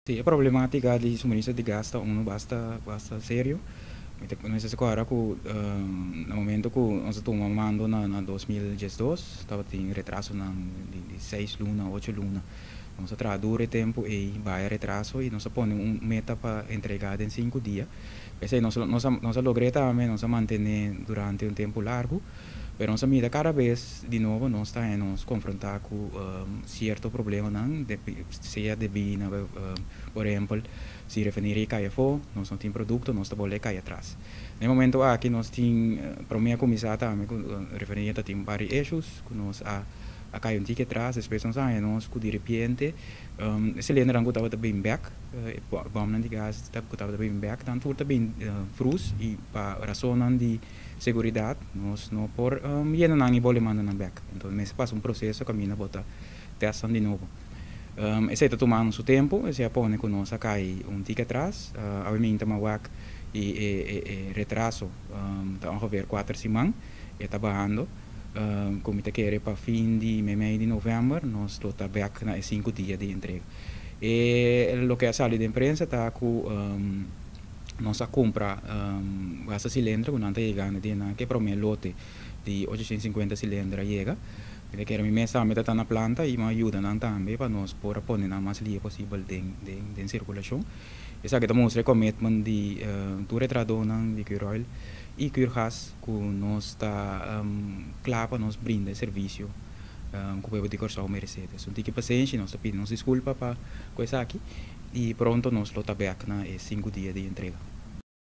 Sí, a problemática de suministro de gas está basta sério. Nós agora no momento que nós estamos mando na 2012, estava tem retraso de 6 luna, 8 luna. Nós traduz tempo e vai retraso e nós põe meta para entregar em 5 dias. Esse nós logramos também, nós manter durante tempo largo. Pero nós mira cada vez de novo nós está nos confrontar com certo problema não seja de bina por exemplo se refineria cai fora nós não tem produto nós está boleh cai atrás no momento aqui nós tem para mim começar também com refineria tem vários issues que nós a cai ticket atrás especialmente nós que de repente se lembra que estava bem back bom não diga estava bem back tanto foi bem frus e para razão de seguridade nós não por ia não boleh mandar na back então nesse passa processo caminha bota testam de novo esse está tomando seu tempo esse apone que nós cai ticket atrás obviamente mawak e retraso está ongeveer 4 semanas e está barrando como te quer para fim de mês de novembro nós está back na 5 dias de entrega e o que a sala de imprensa está com nós compra essa cilindro quando está chegando que para o meu lote de 850 cilindros chega porque quero me mesa me está na planta e me ajuda também para nós por pôr na mais livre possível de circulação essa que mostra commitment de do retrador de Curoil e Curgas que nós está claro para nós brindar serviço que o de corso merece então tem que paciência nós pedimos desculpa para coisa aqui e pronto nós lo back na 5 dias de entrega